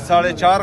4.5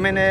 MNA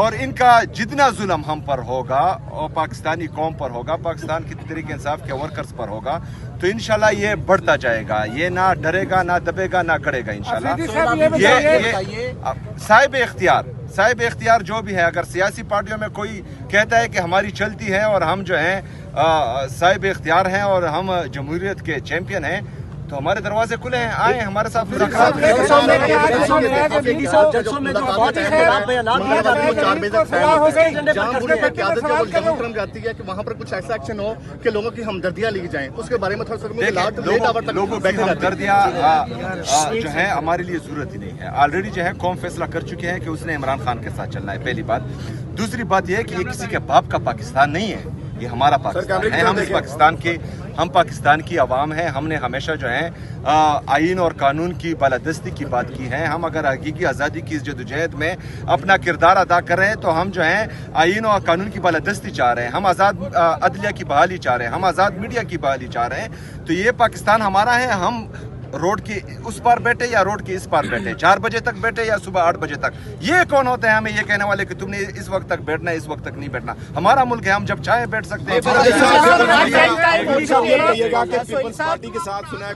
اور ان کا جتنا ظلم ہم پر ہوگا اور پاکستانی قوم پر ہوگا، پاکستان کی تحریک انصاف کے ورکرز پر ہوگا، تو انشاءاللہ یہ بڑھتا جائے گا، یہ نہ ڈرے گا، نہ دبے گا، نہ کڑے گا انشاءاللہ۔ یہ صاحب اختیار جو بھی ہے، اگر سیاسی پارٹیوں میں کوئی کہتا ہے کہ ہماری چلتی ہے اور ہم جو ہیں صاحب اختیار ہیں اور ہم جمہوریت کے چیمپئن ہیں، تو ہمارے دروازے کھلے ہیں، آئیں ہمارے ساتھ مذاکرات کریں۔ وہاں پر کچھ ایسا ایکشن ہو کہ لوگوں کی ہمدردیاں لی جائیں، اس کے بارے میں تھوڑا سا لوگوں کی ہمدردیاں جو ہے ہمارے لیے ضرورت ہی نہیں ہے۔ آلریڈی جو ہے قوم فیصلہ کر چکے ہیں کہ اس نے عمران خان کے ساتھ چلنا ہے، پہلی بات۔ دوسری بات یہ ہے کہ یہ کسی کے باپ کا پاکستان نہیں ہے، یہ ہمارا پاکستان ہے، ہم پاکستان کی عوام ہیں۔ ہم نے ہمیشہ جو ہے آئین اور قانون کی بالادستی کی بات کی ہے۔ ہم اگر حقیقی آزادی کی اس جدوجہد میں اپنا کردار ادا کر رہے ہیں تو ہم جو ہیں آئین اور قانون کی بالادستی چاہ رہے ہیں، ہم آزاد عدلیہ کی بحالی چاہ رہے ہیں، ہم آزاد میڈیا کی بحالی چاہ رہے ہیں۔ تو یہ پاکستان ہمارا ہے، ہم روڈ کی اس پار بیٹھے یا روڈ کی اس پار بیٹھے، 4 بجے تک بیٹھے یا صبح 8 بجے تک، یہ کون ہوتے ہیں ہمیں یہ کہنے والے کہ تم نے اس وقت تک بیٹھنا ہے، اس وقت تک نہیں بیٹھنا؟ ہمارا ملک ہے، ہم جب چاہیں بیٹھ سکتے ہیں۔ پیپلز پارٹی کے ساتھ سنا ہے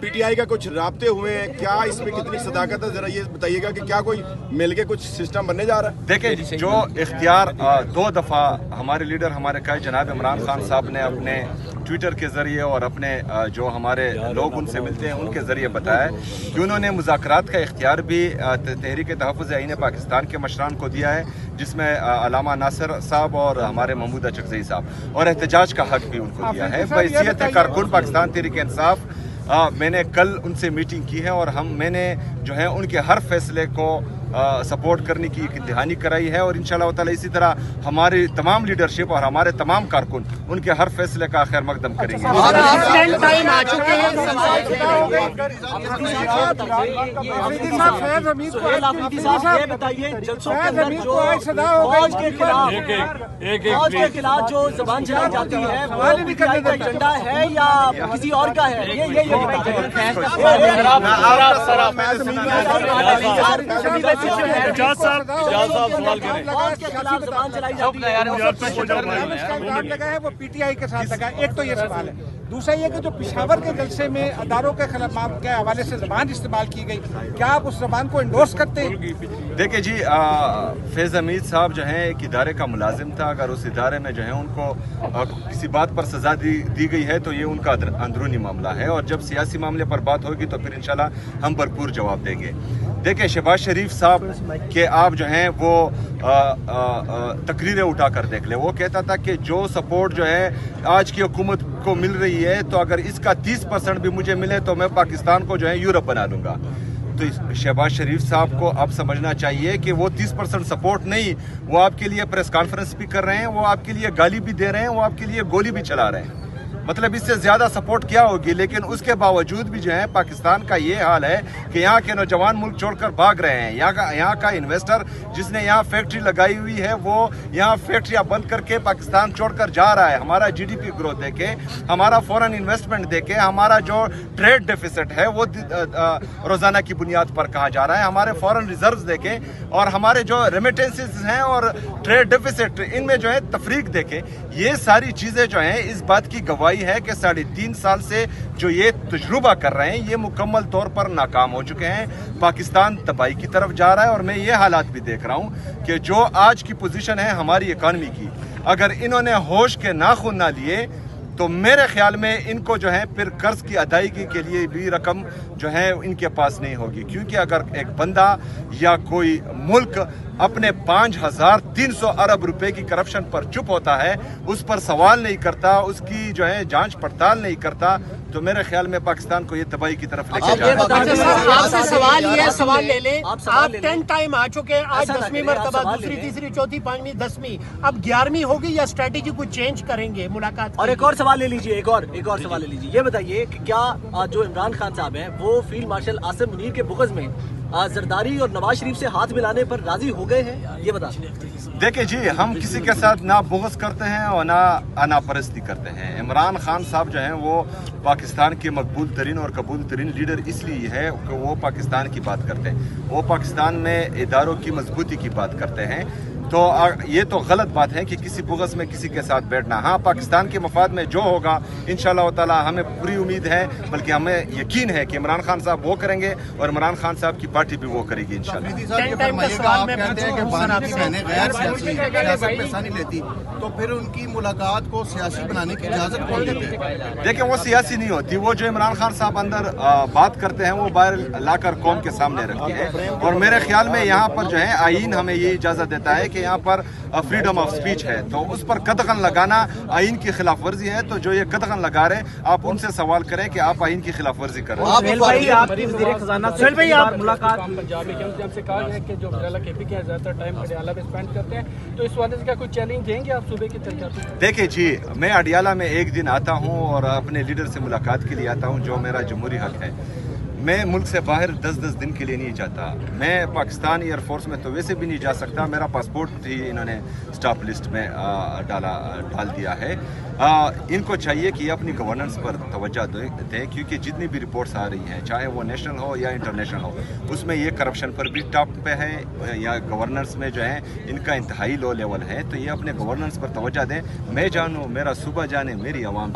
پی ٹی آئی کا کچھ رابطے ہوئے ہیں، کیا اس میں کتنی صداقت ہے؟ ذرا یہ بتائیے گا کہ کیا کوئی مل کے کچھ سسٹم بننے جا رہا ہے؟ دیکھیں، جو اختیار 2 دفعہ ہمارے لیڈر ہمارے قائد جناب عمران خان صاحب نے اپنے ٹویٹر کے ذریعے اور اپنے جو ہمارے لوگ ان سے ملتے ہیں ان کے ذریعے بتایا کہ انہوں نے مذاکرات کا اختیار بھی تحریک تحفظ آئین پاکستان کے مشران کو دیا ہے، جس میں علامہ ناصر صاحب اور ہمارے محمود اچکزئی صاحب، اور احتجاج کا حق بھی ان کو دیا ہے۔ بحیثیت کارکن پاکستان تحریک انصاف میں نے کل ان سے میٹنگ کی ہے اور میں نے جو ہے ان کے ہر فیصلے کو سپورٹ کرنے کی ایک دہانی کرائی ہے، اور انشاءاللہ تعالی اسی طرح ہماری تمام لیڈرشپ اور ہمارے تمام کارکن ان کے ہر فیصلے کا خیر مقدم کریں گے۔ جو زبان چلائی جاتی ہے وہ ایجنڈا ہے یا کسی اور کا ہے؟ وہ پی ٹی آئی کے ساتھ لگا، ایک تو یہ سوال ہے۔ دوسرا یہ کہ جو پشاور کے جلسے میں اداروں کے خلاف کے حوالے سے زبان استعمال کی گئی، کیا آپ اس زبان کو انڈورس کرتے ہیں؟ دیکھیں جی، فیض حمید صاحب جو ہیں ایک ادارے کا ملازم تھا، اگر اس ادارے میں جو ہے ان کو کسی بات پر سزا دی گئی ہے تو یہ ان کا اندرونی معاملہ ہے، اور جب سیاسی معاملے پر بات ہوگی تو پھر انشاءاللہ ہم بھرپور جواب دیں گے۔ دیکھیں، شہباز شریف صاحب کے آپ جو ہیں وہ تقریریں اٹھا کر دیکھ لیں، وہ کہتا تھا کہ جو سپورٹ جو ہے آج کی حکومت کو مل رہی ہے تو اگر اس کا 30% بھی مجھے ملے تو میں پاکستان کو جو ہے یورپ بنا لوں گا۔ تو شہباز شریف صاحب کو اب سمجھنا چاہیے کہ وہ 30% سپورٹ نہیں، وہ آپ کے لیے پریس کانفرنس بھی کر رہے ہیں، وہ آپ کے لیے گالی بھی دے رہے ہیں، وہ آپ کے لیے گولی بھی چلا رہے ہیں۔ مطلب اس سے زیادہ سپورٹ کیا ہوگی؟ لیکن اس کے باوجود بھی جو ہے پاکستان کا یہ حال ہے کہ یہاں کے نوجوان ملک چھوڑ کر بھاگ رہے ہیں۔ یہاں کا انویسٹر جس نے یہاں فیکٹری لگائی ہوئی ہے وہ یہاں فیکٹریاں بند کر کے پاکستان چھوڑ کر جا رہا ہے۔ ہمارا جی ڈی پی گروتھ دیکھیں، ہمارا فورن انویسٹمنٹ دیکھیں، ہمارا جو ٹریڈ ڈیفیسٹ ہے وہ روزانہ کی بنیاد پر کہاں جا رہا ہے، ہمارے فورن ریزروز دیکھیں، اور ہمارے جو ریمیٹنسز ہیں اور ٹریڈ ڈیفیسٹ ان میں جو ہے تفریق دیکھیں۔ یہ ساری چیزیں جو ہیں اس بات کی گواہی ہے کہ 3.5 سال سے جو یہ تجربہ کر رہے ہیں یہ مکمل طور پر ناکام ہو چکے ہیں۔ پاکستان تباہی کی طرف جا رہا ہے، اور میں یہ حالات بھی دیکھ رہا ہوں کہ جو آج کی پوزیشن ہے ہماری اکانومی کی، اگر انہوں نے ہوش کے ناخن نہ لیے تو میرے خیال میں ان کو جو ہے پھر قرض کی ادائیگی کے لیے بھی رقم جو ہے ان کے پاس نہیں ہوگی، کیونکہ اگر ایک بندہ یا کوئی ملک اپنے 5,300 ارب روپے کی کرپشن پر چپ ہوتا ہے، اس پر سوال نہیں کرتا، اس کی جو ہے جانچ پڑتال نہیں کرتا، تو میرے خیال میں پاکستان کو یہ تباہی کی طرف لے کے جا رہا ہے۔ آپ سے سوال لے لیں، آپ 10 ٹائم آ چکے، آج 10ویں مرتبہ، دوسری تیسری چوتھی 5ویں 10ویں، اب 11ویں ہوگی یا اسٹریٹجی کو چینج کریں گے ملاقات؟ اور ایک اور سوال لے لیجیے، ایک اور سوال لے لیجیے، یہ بتائیے کہ کیا جو عمران خان صاحب ہیں وہ فیلڈ مارشل آصم منیر کے بغض میں زرداری اور نواز شریف سے ہاتھ ملانے پر راضی ہو گئے ہیں؟ یہ بتا دیکھیں جی، ہم کسی کے ساتھ نہ بغض کرتے ہیں اور نہ آنا پرستی کرتے ہیں۔ عمران خان صاحب جو ہیں وہ پاکستان کے مقبول ترین اور قبول ترین لیڈر اس لیے ہے کہ وہ پاکستان کی بات کرتے ہیں، وہ پاکستان میں اداروں کی مضبوطی کی بات کرتے ہیں۔ تو یہ تو غلط بات ہے کہ کسی بغض میں کسی کے ساتھ بیٹھنا. ہاں پاکستان کے مفاد میں جو ہوگا انشاءاللہ تعالی ہمیں پوری امید ہے, بلکہ ہمیں یقین ہے کہ عمران خان صاحب وہ کریں گے اور عمران خان صاحب کی پارٹی بھی وہ کرے گی انشاءاللہ. تو پھر ان کی ملاقات کو سیاسی بنانے کی اجازت کون دیتے ہیں؟ دیکھیں وہ سیاسی نہیں ہوتی, وہ جو عمران خان صاحب اندر بات کرتے ہیں وہ باہر لا کر قوم کے سامنے رکھتی ہے. اور میرے خیال میں یہاں پر جو ہے آئین ہمیں یہ اجازت دیتا ہے کہ یہاں پر فریڈم آف سپیچ ہے, تو اس پر قدغن لگانا آئین کی خلاف ورزی ہے. تو جو یہ قدغن لگا رہے آپ ان سے سوال کریں کہ آپ آئین کی خلاف ورزی کر رہے ہیں. ملاقات پنجاب سے کہا ہے کہ جو وزیر کے پی کے زیادہ تر ٹائم پٹیالہ میں اسپینڈ کرتے ہیں, تو اس وجہ سے کیا کوئی چیلنج دیں گے آپ صوبے کی ترقیات؟ دیکھیں جی, میں اڈیالہ میں ایک دن آتا ہوں اور اپنے لیڈر سے ملاقات کے لیے آتا ہوں, جو میرا جمہوری حق ہے. میں ملک سے باہر 10 دن کے لیے نہیں جاتا. میں پاکستان ایئر فورس میں تو ویسے بھی نہیں جا سکتا, میرا پاسپورٹ ہی انہوں نے اسٹاپ لسٹ میں ڈال دیا ہے. ان کو چاہیے کہ یہ اپنی گورننس پر توجہ دیں, کیونکہ جتنی بھی رپورٹس آ رہی ہیں چاہے وہ نیشنل ہو یا انٹرنیشنل ہو, اس میں یہ کرپشن پر بھی ٹاپ پہ ہے یا گورننس میں جو ہے ان کا انتہائی لو لیول ہے. تو یہ اپنے گورننس پر توجہ دیں. میں جانوں, میرا صوبہ جانے, میری عوام